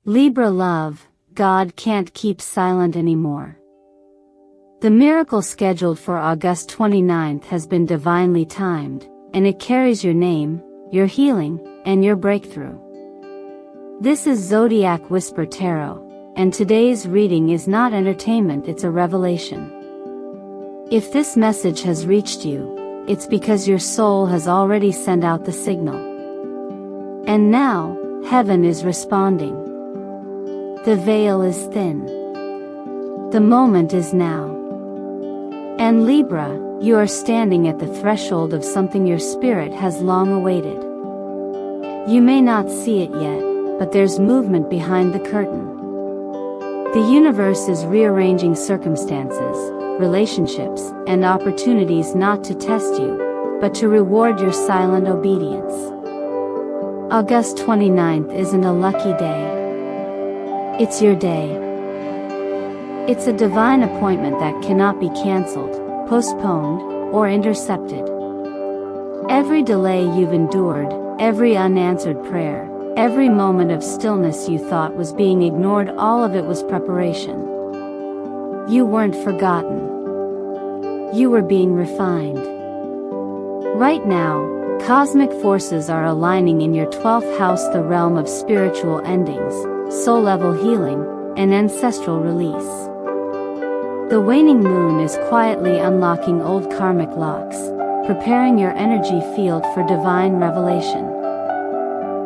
Libra love, God can't keep silent anymore. The miracle scheduled for August 29th has been divinely timed, and it carries your name, your healing, and your breakthrough. This is Zodiac Whisper Tarot, and today's reading is not entertainment, it's a revelation. If this message has reached you, it's because your soul has already sent out the signal. And now, heaven is responding. The veil is thin. The moment is now. And Libra, you are standing at the threshold of something your spirit has long awaited. You may not see it yet, but there's movement behind the curtain. The universe is rearranging circumstances, relationships, and opportunities not to test you, but to reward your silent obedience. August 29th isn't a lucky day. It's your day. It's a divine appointment that cannot be cancelled, postponed, or intercepted. Every delay you've endured, every unanswered prayer, every moment of stillness you thought was being ignored, all of it was preparation. You weren't forgotten. You were being refined. Right now, cosmic forces are aligning in your 12th house, the realm of spiritual endings, soul-level healing, and ancestral release. The waning moon is quietly unlocking old karmic locks, preparing your energy field for divine revelation.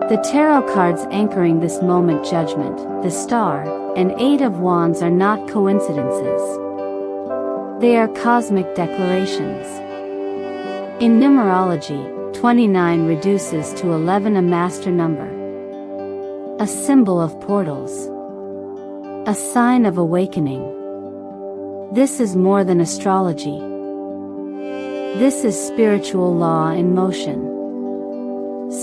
The tarot cards anchoring this moment, Judgment, the Star, and Eight of Wands, are not coincidences. They are cosmic declarations. In numerology, 29 reduces to 11, a master number. A symbol of portals. A sign of awakening. This is more than astrology. This is spiritual law in motion.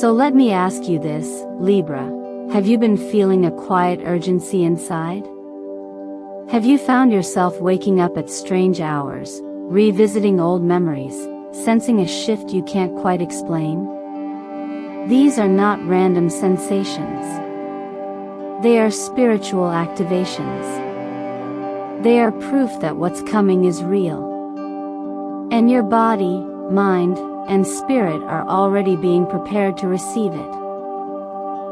So let me ask you this, Libra, have you been feeling a quiet urgency inside? Have you found yourself waking up at strange hours, revisiting old memories, sensing a shift you can't quite explain? These are not random sensations. They are spiritual activations. They are proof that what's coming is real. And your body, mind, and spirit are already being prepared to receive it.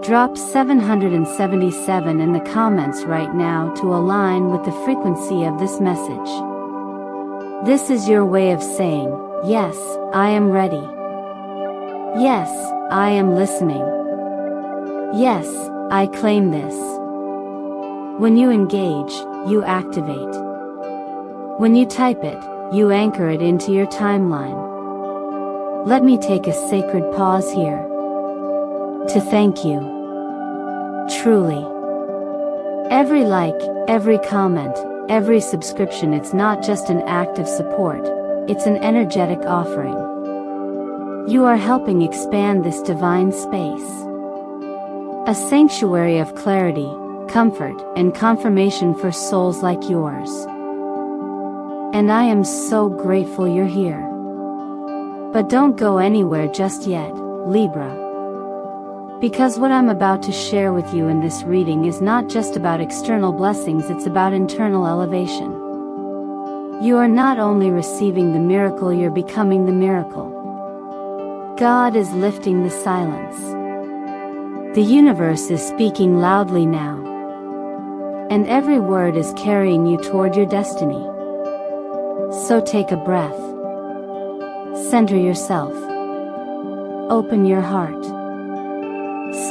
Drop 777 in the comments right now to align with the frequency of this message. This is your way of saying, yes, I am ready. Yes, I am listening. Yes, I claim this. When you engage, you activate. When you type it, you anchor it into your timeline. Let me take a sacred pause here to thank you. Truly. Every like, every comment, every subscription, it's not just an act of support, it's an energetic offering. You are helping expand this divine space. A sanctuary of clarity, comfort, and confirmation for souls like yours. And I am so grateful you're here. But don't go anywhere just yet, Libra. Because what I'm about to share with you in this reading is not just about external blessings, it's about internal elevation. You are not only receiving the miracle, you're becoming the miracle. God is lifting the silence. The universe is speaking loudly now. And every word is carrying you toward your destiny. So take a breath. Center yourself. Open your heart.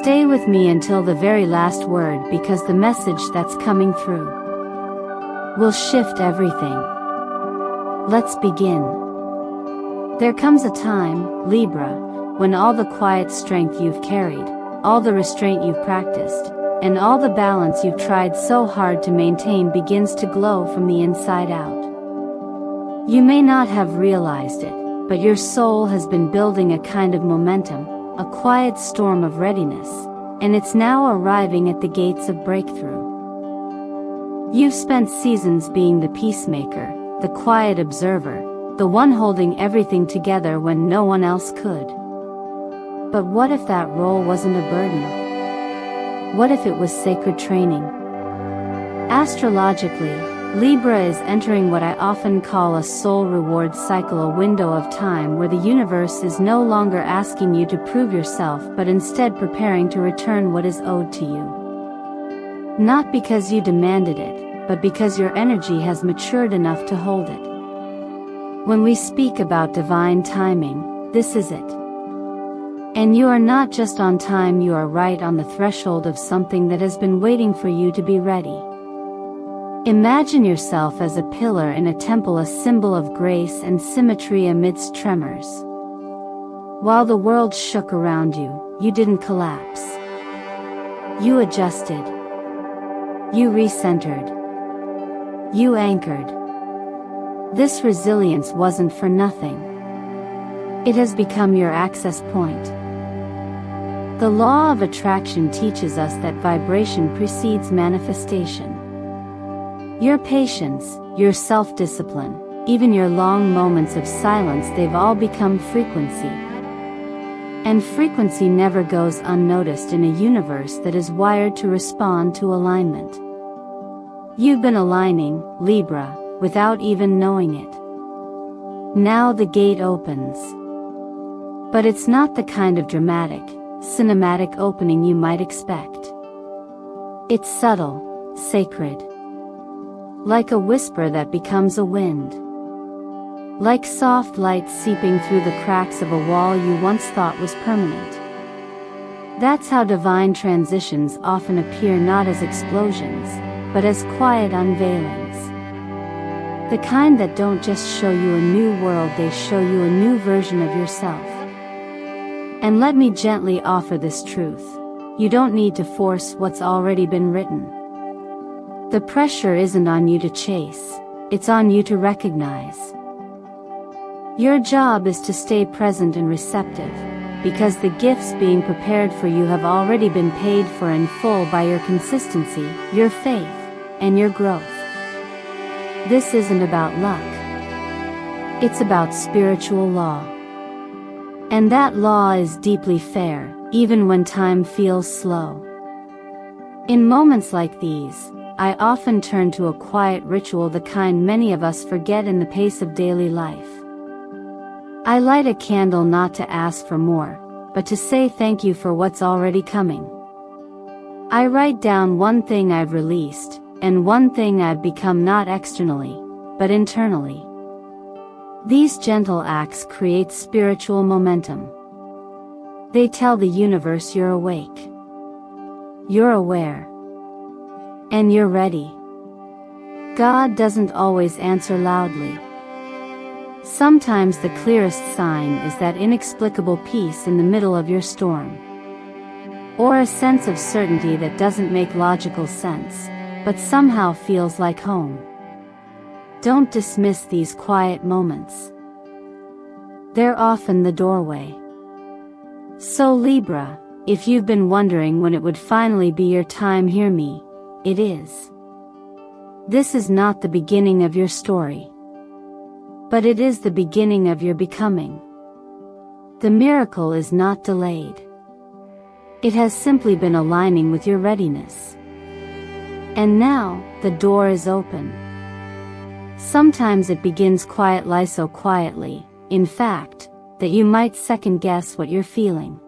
Stay with me until the very last word, because the message that's coming through will shift everything. Let's begin. There comes a time, Libra, when all the quiet strength you've carried, all the restraint you've practiced, and all the balance you've tried so hard to maintain begins to glow from the inside out. You may not have realized it, but your soul has been building a kind of momentum, a quiet storm of readiness, and it's now arriving at the gates of breakthrough. You've spent seasons being the peacemaker, the quiet observer, the one holding everything together when no one else could. But what if that role wasn't a burden? What if it was sacred training? Astrologically, Libra is entering what I often call a soul reward cycle, a window of time where the universe is no longer asking you to prove yourself but instead preparing to return what is owed to you. Not because you demanded it, but because your energy has matured enough to hold it. When we speak about divine timing, this is it. And you are not just on time, you are right on the threshold of something that has been waiting for you to be ready. Imagine yourself as a pillar in a temple, a symbol of grace and symmetry amidst tremors. While the world shook around you, you didn't collapse. You adjusted. You recentered. You anchored. This resilience wasn't for nothing. It has become your access point. The law of attraction teaches us that vibration precedes manifestation. Your patience, your self-discipline, even your long moments of silence, they've all become frequency. And frequency never goes unnoticed in a universe that is wired to respond to alignment. You've been aligning, Libra, without even knowing it. Now the gate opens. But it's not the kind of dramatic, cinematic opening you might expect. It's subtle, sacred. Like a whisper that becomes a wind. Like soft light seeping through the cracks of a wall you once thought was permanent. That's how divine transitions often appear, not as explosions, but as quiet unveilings. The kind that don't just show you a new world, they show you a new version of yourself. And let me gently offer this truth. You don't need to force what's already been written. The pressure isn't on you to chase, it's on you to recognize. Your job is to stay present and receptive, because the gifts being prepared for you have already been paid for in full by your consistency, your faith, and your growth. This isn't about luck. It's about spiritual law. And that law is deeply fair, even when time feels slow. In moments like these, I often turn to a quiet ritual, the kind many of us forget in the pace of daily life. I light a candle not to ask for more, but to say thank you for what's already coming. I write down one thing I've released, and one thing I've become, not externally, but internally. These gentle acts create spiritual momentum. They tell the universe you're awake. You're aware. And you're ready. God doesn't always answer loudly. Sometimes the clearest sign is that inexplicable peace in the middle of your storm. Or a sense of certainty that doesn't make logical sense, but somehow feels like home. Don't dismiss these quiet moments. They're often the doorway. So Libra, if you've been wondering when it would finally be your time, hear me. It is. This is not the beginning of your story. But it is the beginning of your becoming. The miracle is not delayed. It has simply been aligning with your readiness. And now, the door is open. Sometimes it begins quietly, so quietly, in fact, that you might second guess what you're feeling.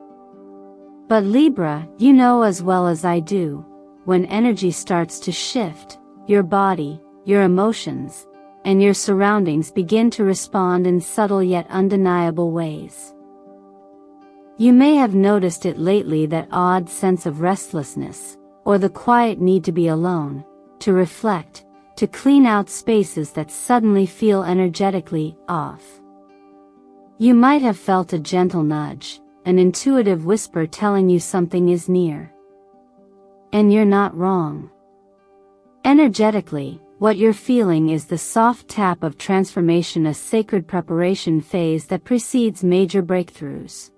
But Libra, you know as well as I do, when energy starts to shift, your body, your emotions, and your surroundings begin to respond in subtle yet undeniable ways. You may have noticed it lately, that odd sense of restlessness, or the quiet need to be alone, to reflect, to clean out spaces that suddenly feel energetically off. You might have felt a gentle nudge, an intuitive whisper telling you something is near. And you're not wrong. Energetically, what you're feeling is the soft tap of transformation, a sacred preparation phase that precedes major breakthroughs.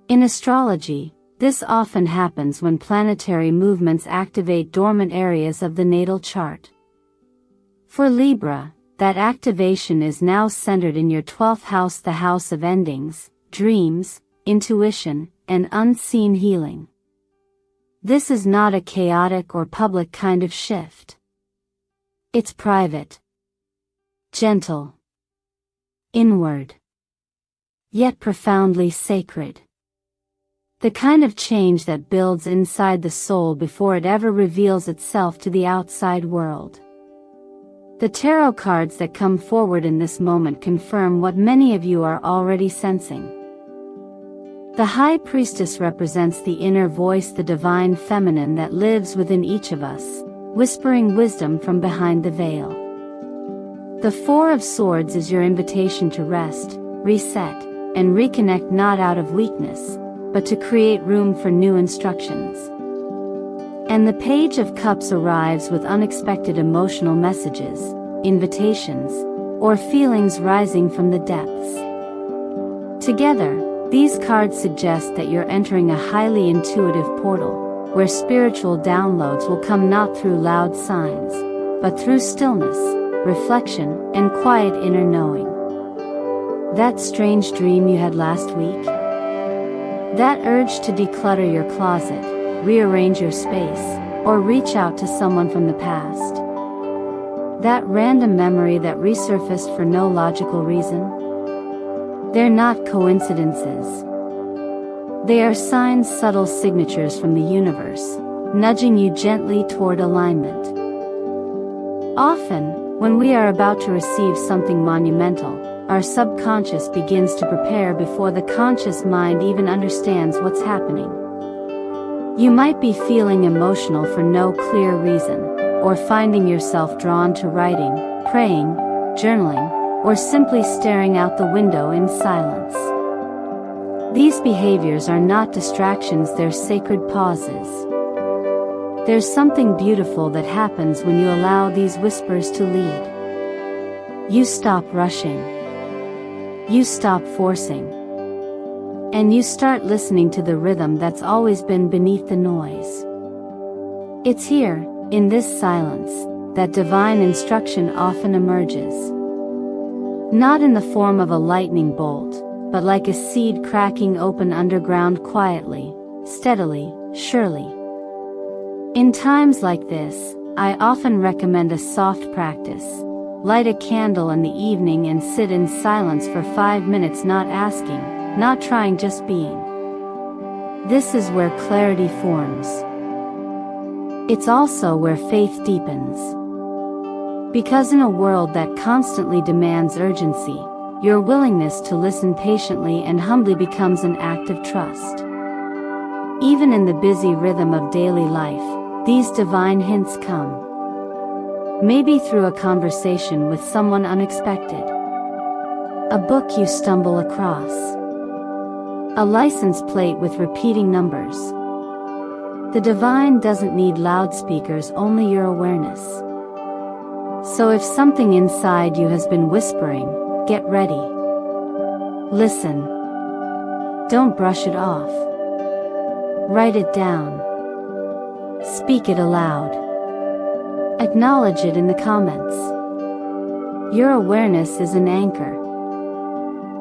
In astrology, this often happens when planetary movements activate dormant areas of the natal chart. For Libra, that activation is now centered in your 12th house, the house of endings, dreams, intuition, and unseen healing. This is not a chaotic or public kind of shift. It's private, gentle, inward, yet profoundly sacred. The kind of change that builds inside the soul before it ever reveals itself to the outside world. The tarot cards that come forward in this moment confirm what many of you are already sensing. The High Priestess represents the inner voice, the divine feminine that lives within each of us, whispering wisdom from behind the veil. The Four of Swords is your invitation to rest, reset, and reconnect, not out of weakness, but to create room for new instructions. And the Page of Cups arrives with unexpected emotional messages, invitations, or feelings rising from the depths. Together, these cards suggest that you're entering a highly intuitive portal, where spiritual downloads will come not through loud signs, but through stillness, reflection, and quiet inner knowing. That strange dream you had last week? That urge to declutter your closet, rearrange your space, or reach out to someone from the past? That random memory that resurfaced for no logical reason? They're not coincidences. They are signs, subtle signatures from the universe, nudging you gently toward alignment. Often, when we are about to receive something monumental, our subconscious begins to prepare before the conscious mind even understands what's happening. You might be feeling emotional for no clear reason, or finding yourself drawn to writing, praying, journaling, or simply staring out the window in silence. These behaviors are not distractions, they're sacred pauses. There's something beautiful that happens when you allow these whispers to lead. You stop rushing. You stop forcing. And you start listening to the rhythm that's always been beneath the noise. It's here, in this silence, that divine instruction often emerges. Not in the form of a lightning bolt, but like a seed cracking open underground, quietly, steadily, surely. In times like this, I often recommend a soft practice. Light a candle in the evening and sit in silence for 5 minutes, not asking, not trying, just being. This is where clarity forms. It's also where faith deepens. Because in a world that constantly demands urgency, your willingness to listen patiently and humbly becomes an act of trust. Even in the busy rhythm of daily life, these divine hints come. Maybe through a conversation with someone unexpected, a book you stumble across, a license plate with repeating numbers. The divine doesn't need loudspeakers, only your awareness. So if something inside you has been whispering, get ready. Listen. Don't brush it off. Write it down. Speak it aloud. Acknowledge it in the comments. Your awareness is an anchor.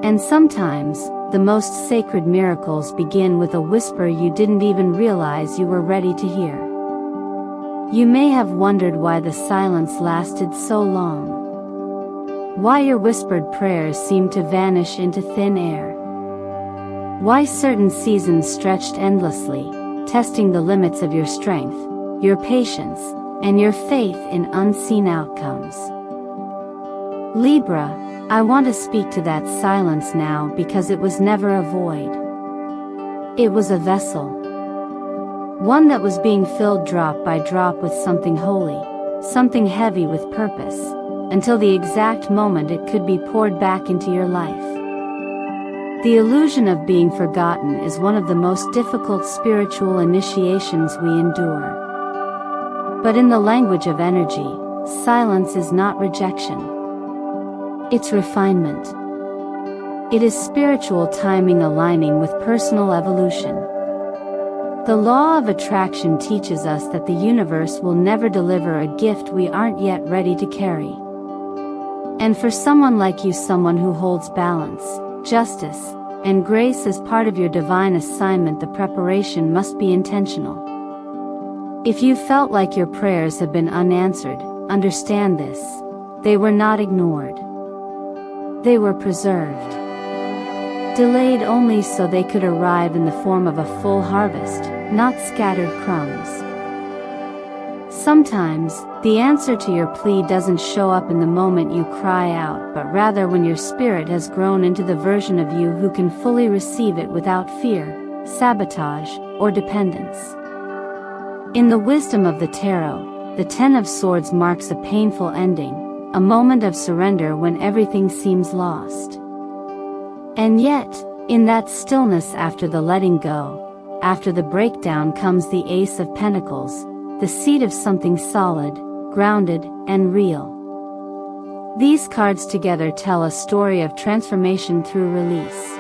And sometimes, the most sacred miracles begin with a whisper you didn't even realize you were ready to hear. You may have wondered why the silence lasted so long. Why your whispered prayers seemed to vanish into thin air. Why certain seasons stretched endlessly, testing the limits of your strength, your patience, and your faith in unseen outcomes. Libra, I want to speak to that silence now, because it was never a void. It was a vessel. One that was being filled drop by drop with something holy, something heavy with purpose, until the exact moment it could be poured back into your life. The illusion of being forgotten is one of the most difficult spiritual initiations we endure. But in the language of energy, silence is not rejection. It's refinement. It is spiritual timing aligning with personal evolution. The law of attraction teaches us that the universe will never deliver a gift we aren't yet ready to carry. And for someone like you, someone who holds balance, justice, and grace as part of your divine assignment, the preparation must be intentional. If you felt like your prayers have been unanswered, understand this. They were not ignored. They were preserved. Delayed only so they could arrive in the form of a full harvest, not scattered crumbs. Sometimes, the answer to your plea doesn't show up in the moment you cry out, but rather when your spirit has grown into the version of you who can fully receive it without fear, sabotage, or dependence. In the wisdom of the tarot, the Ten of Swords marks a painful ending, a moment of surrender when everything seems lost. And yet, in that stillness after the letting go, after the breakdown comes the Ace of Pentacles, the seed of something solid, grounded, and real. These cards together tell a story of transformation through release.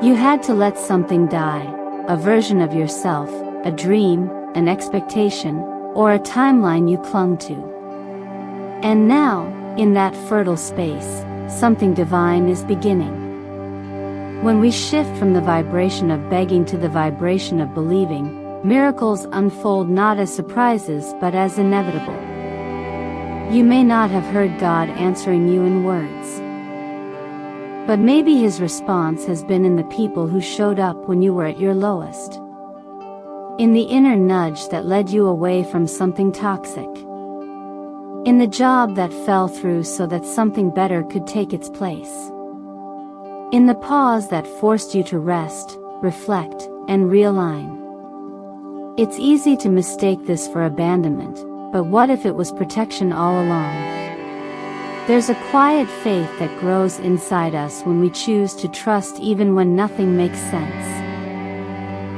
You had to let something die, a version of yourself, a dream, an expectation, or a timeline you clung to. And now, in that fertile space, something divine is beginning. When we shift from the vibration of begging to the vibration of believing, miracles unfold not as surprises but as inevitable. You may not have heard God answering you in words, but maybe His response has been in the people who showed up when you were at your lowest. In the inner nudge that led you away from something toxic. In the job that fell through so that something better could take its place. In the pause that forced you to rest, reflect, and realign. It's easy to mistake this for abandonment, but what if it was protection all along? There's a quiet faith that grows inside us when we choose to trust even when nothing makes sense.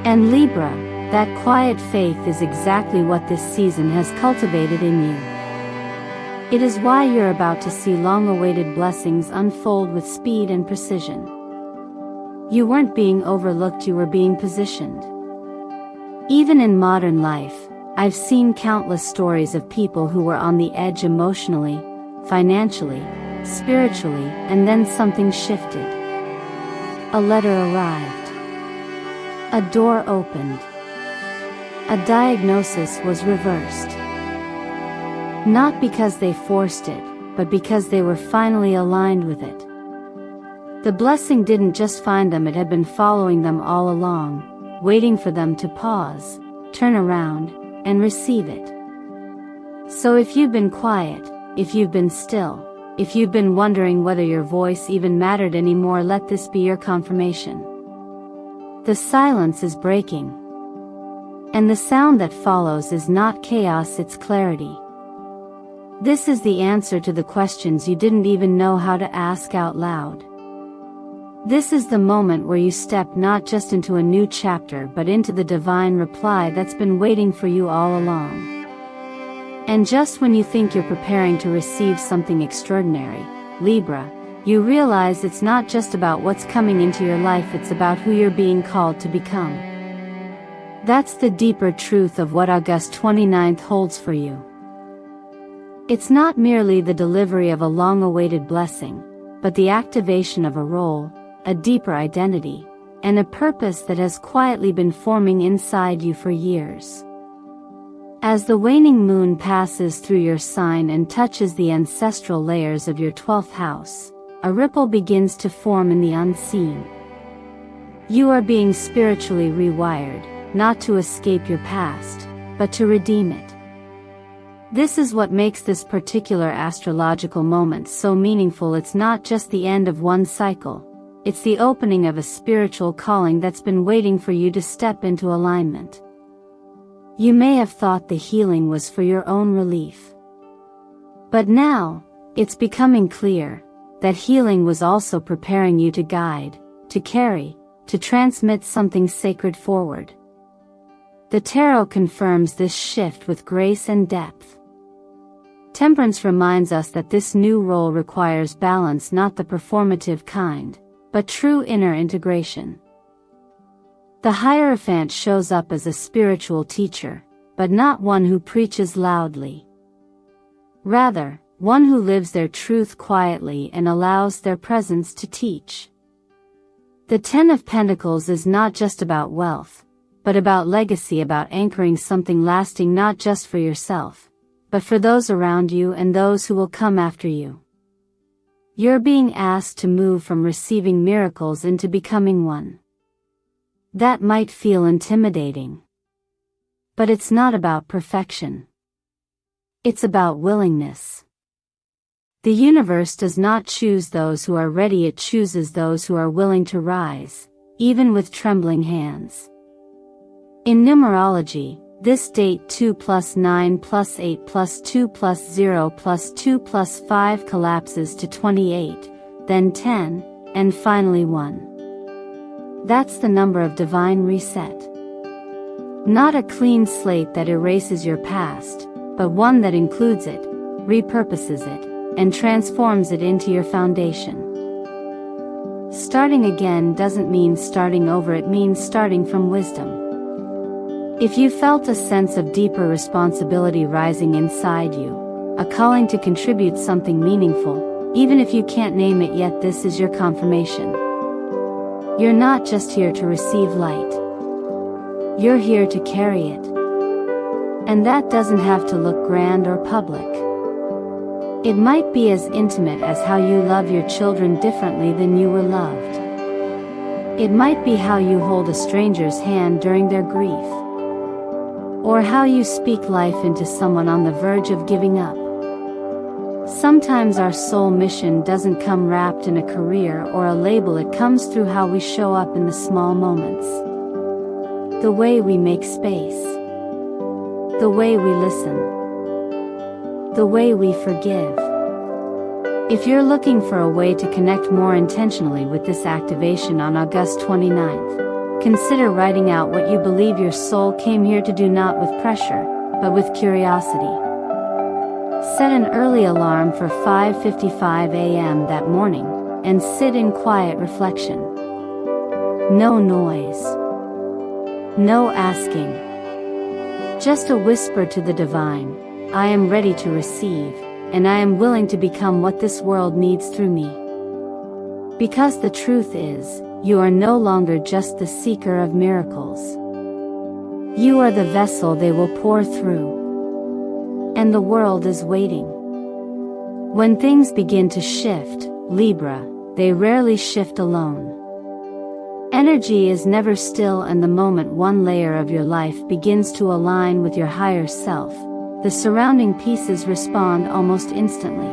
And Libra, that quiet faith is exactly what this season has cultivated in you. It is why you're about to see long-awaited blessings unfold with speed and precision. You weren't being overlooked, you were being positioned. Even in modern life, I've seen countless stories of people who were on the edge emotionally, financially, spiritually, and then something shifted. A letter arrived. A door opened. A diagnosis was reversed. Not because they forced it, but because they were finally aligned with it. The blessing didn't just find them, it had been following them all along, waiting for them to pause, turn around, and receive it. So if you've been quiet, if you've been still, if you've been wondering whether your voice even mattered anymore, let this be your confirmation. The silence is breaking. And the sound that follows is not chaos, it's clarity. This is the answer to the questions you didn't even know how to ask out loud. This is the moment where you step not just into a new chapter but into the divine reply that's been waiting for you all along. And just when you think you're preparing to receive something extraordinary, Libra, you realize it's not just about what's coming into your life, it's about who you're being called to become. That's the deeper truth of what August 29th holds for you. It's not merely the delivery of a long-awaited blessing, but the activation of a role, a deeper identity, and a purpose that has quietly been forming inside you for years. As the waning moon passes through your sign and touches the ancestral layers of your 12th house, a ripple begins to form in the unseen. You are being spiritually rewired, not to escape your past, but to redeem it. This is what makes this particular astrological moment so meaningful. It's not just the end of one cycle, it's the opening of a spiritual calling that's been waiting for you to step into alignment. You may have thought the healing was for your own relief. But now, it's becoming clear that healing was also preparing you to guide, to carry, to transmit something sacred forward. The tarot confirms this shift with grace and depth. Temperance reminds us that this new role requires balance, not the performative kind, but true inner integration. The Hierophant shows up as a spiritual teacher, but not one who preaches loudly. Rather, one who lives their truth quietly and allows their presence to teach. The Ten of Pentacles is not just about wealth, but about legacy, about anchoring something lasting not just for yourself, but for those around you and those who will come after you. You're being asked to move from receiving miracles into becoming one. That might feel intimidating. But it's not about perfection. It's about willingness. The universe does not choose those who are ready, it chooses those who are willing to rise, even with trembling hands. In numerology, this date 2 plus 9 plus 8 plus 2 plus 0 plus 2 plus 5 collapses to 28, then 10, and finally 1. That's the number of divine reset. Not a clean slate that erases your past, but one that includes it, repurposes it, and transforms it into your foundation. Starting again doesn't mean starting over, it means starting from wisdom. If you felt a sense of deeper responsibility rising inside you, a calling to contribute something meaningful, even if you can't name it yet, this is your confirmation. You're not just here to receive light. You're here to carry it. And that doesn't have to look grand or public. It might be as intimate as how you love your children differently than you were loved. It might be how you hold a stranger's hand during their grief. Or how you speak life into someone on the verge of giving up. Sometimes our soul mission doesn't come wrapped in a career or a label, it comes through how we show up in the small moments. The way we make space. The way we listen. The way we forgive. If you're looking for a way to connect more intentionally with this activation on August 29th, consider writing out what you believe your soul came here to do, not with pressure, but with curiosity. Set an early alarm for 5:55 a.m. that morning, and sit in quiet reflection. No noise. No asking. Just a whisper to the divine, I am ready to receive, and I am willing to become what this world needs through me. Because the truth is, you are no longer just the seeker of miracles. You are the vessel they will pour through. And the world is waiting. When things begin to shift, Libra, they rarely shift alone. Energy is never still, and the moment one layer of your life begins to align with your higher self, the surrounding pieces respond almost instantly.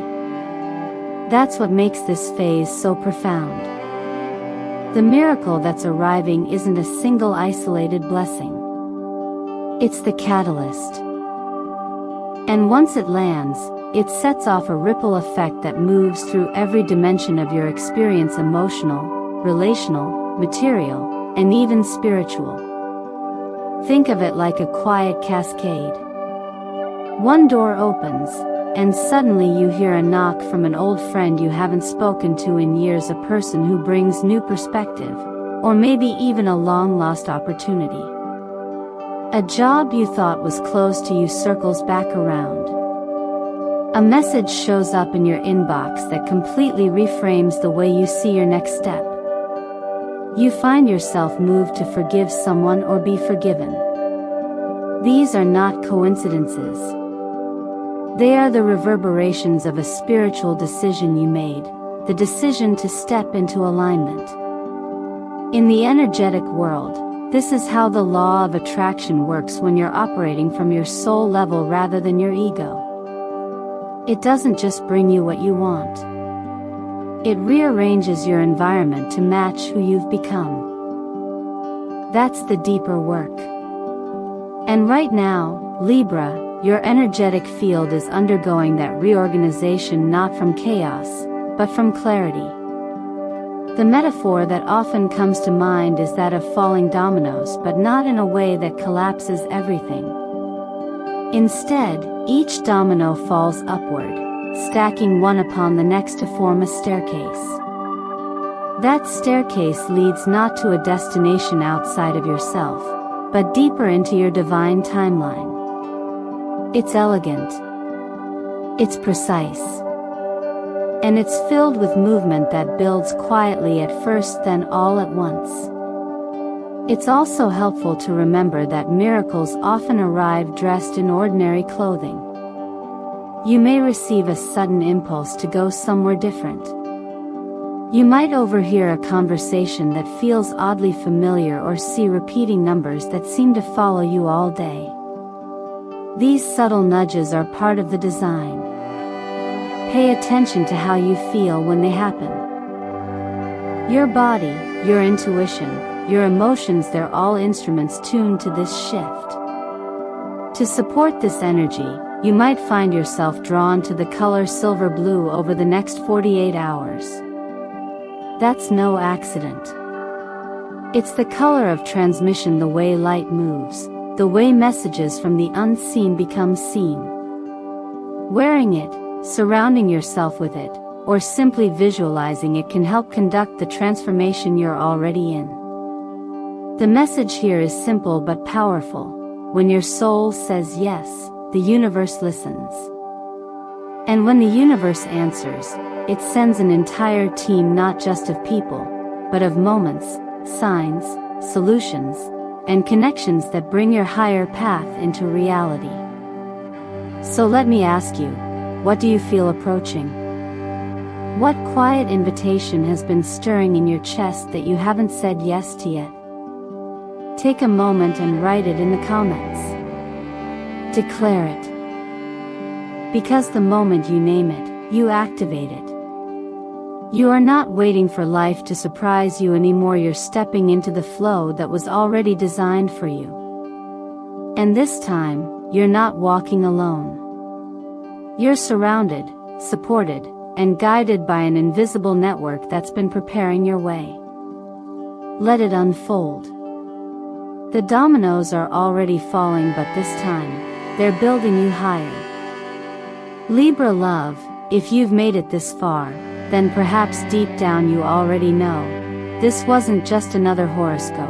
That's what makes this phase so profound. The miracle that's arriving isn't a single isolated blessing. It's the catalyst. And once it lands, it sets off a ripple effect that moves through every dimension of your experience: emotional, relational, material, and even spiritual. Think of it like a quiet cascade. One door opens, and suddenly you hear a knock from an old friend you haven't spoken to in years, a person who brings new perspective, or maybe even a long-lost opportunity. A job you thought was closed to you circles back around. A message shows up in your inbox that completely reframes the way you see your next step. You find yourself moved to forgive someone or be forgiven. These are not coincidences. They are the reverberations of a spiritual decision you made, the decision to step into alignment. In the energetic world, this is how the law of attraction works when you're operating from your soul level rather than your ego. It doesn't just bring you what you want. It rearranges your environment to match who you've become. That's the deeper work. And right now, Libra, your energetic field is undergoing that reorganization, not from chaos, but from clarity. The metaphor that often comes to mind is that of falling dominoes, but not in a way that collapses everything. Instead, each domino falls upward, stacking one upon the next to form a staircase. That staircase leads not to a destination outside of yourself, but deeper into your divine timeline. It's elegant. It's precise. And it's filled with movement that builds quietly at first, then all at once. It's also helpful to remember that miracles often arrive dressed in ordinary clothing. You may receive a sudden impulse to go somewhere different. You might overhear a conversation that feels oddly familiar or see repeating numbers that seem to follow you all day. These subtle nudges are part of the design. Pay attention to how you feel when they happen. Your body, your intuition, your emotions, they're all instruments tuned to this shift. To support this energy, you might find yourself drawn to the color silver blue over the next 48 hours. That's no accident. It's the color of transmission, the way light moves, the way messages from the unseen become seen. Wearing it, surrounding yourself with it, or simply visualizing it can help conduct the transformation you're already in. The message here is simple but powerful. When your soul says yes, the universe listens. And when the universe answers, it sends an entire team, not just of people, but of moments, signs, solutions, and connections that bring your higher path into reality. So let me ask you, what do you feel approaching? What quiet invitation has been stirring in your chest that you haven't said yes to yet? Take a moment and write it in the comments. Declare it. Because the moment you name it, you activate it. You are not waiting for life to surprise you anymore. You're stepping into the flow that was already designed for you. And this time, you're not walking alone. You're surrounded, supported, and guided by an invisible network that's been preparing your way. Let it unfold. The dominoes are already falling, but this time, they're building you higher. Libra love, if you've made it this far, then perhaps deep down you already know, this wasn't just another horoscope.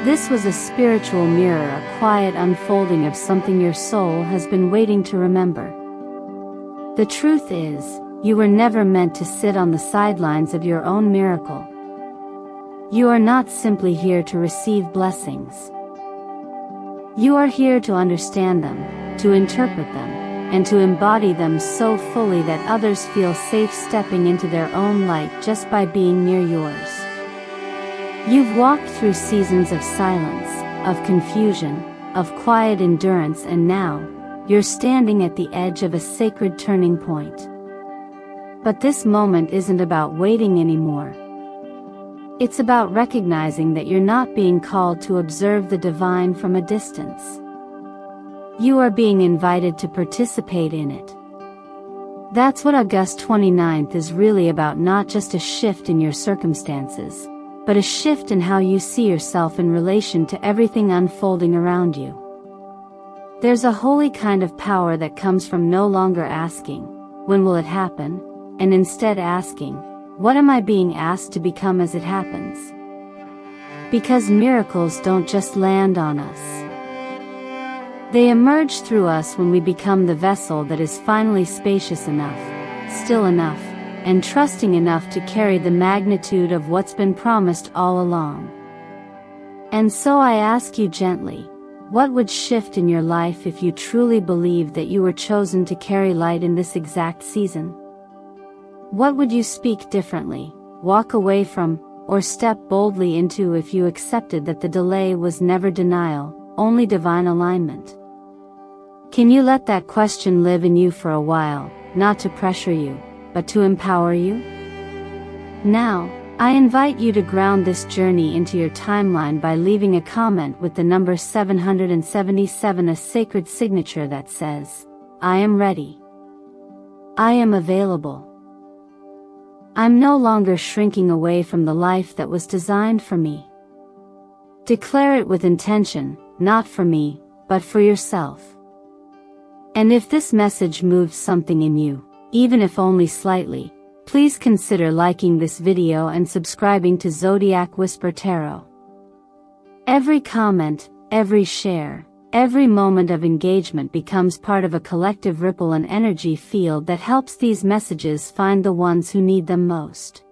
This was a spiritual mirror, a quiet unfolding of something your soul has been waiting to remember. The truth is, you were never meant to sit on the sidelines of your own miracle. You are not simply here to receive blessings. You are here to understand them, to interpret them, and to embody them so fully that others feel safe stepping into their own light just by being near yours. You've walked through seasons of silence, of confusion, of quiet endurance, and now, you're standing at the edge of a sacred turning point. But this moment isn't about waiting anymore. It's about recognizing that you're not being called to observe the divine from a distance. You are being invited to participate in it. That's what August 29th is really about, not just a shift in your circumstances, but a shift in how you see yourself in relation to everything unfolding around you. There's a holy kind of power that comes from no longer asking, when will it happen, and instead asking, what am I being asked to become as it happens? Because miracles don't just land on us. They emerge through us when we become the vessel that is finally spacious enough, still enough, and trusting enough to carry the magnitude of what's been promised all along. And so I ask you gently, what would shift in your life if you truly believed that you were chosen to carry light in this exact season? What would you speak differently, walk away from, or step boldly into if you accepted that the delay was never denial, only divine alignment? Can you let that question live in you for a while, not to pressure you, but to empower you? Now, I invite you to ground this journey into your timeline by leaving a comment with the number 777, a sacred signature that says, I am ready. I am available. I'm no longer shrinking away from the life that was designed for me. Declare it with intention, not for me, but for yourself. And if this message moves something in you, even if only slightly, please consider liking this video and subscribing to Zodiac Whisper Tarot. Every comment, every share, every moment of engagement becomes part of a collective ripple and energy field that helps these messages find the ones who need them most.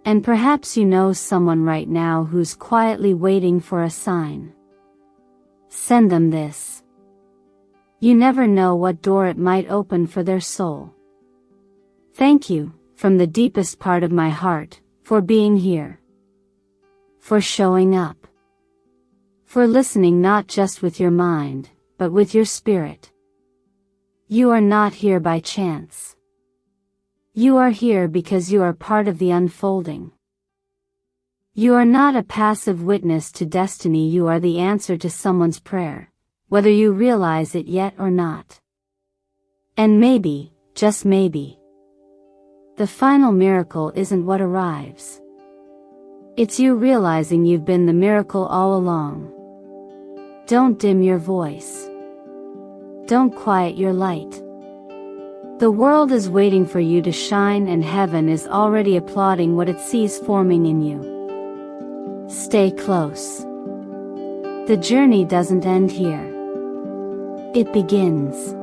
And perhaps you know someone right now who's quietly waiting for a sign. Send them this. You never know what door it might open for their soul. Thank you, from the deepest part of my heart, for being here. For showing up. For listening not just with your mind, but with your spirit. You are not here by chance. You are here because you are part of the unfolding. You are not a passive witness to destiny, you are the answer to someone's prayer, whether you realize it yet or not. And maybe, just maybe, the final miracle isn't what arrives. It's you realizing you've been the miracle all along. Don't dim your voice. Don't quiet your light. The world is waiting for you to shine, and heaven is already applauding what it sees forming in you. Stay close. The journey doesn't end here. It begins.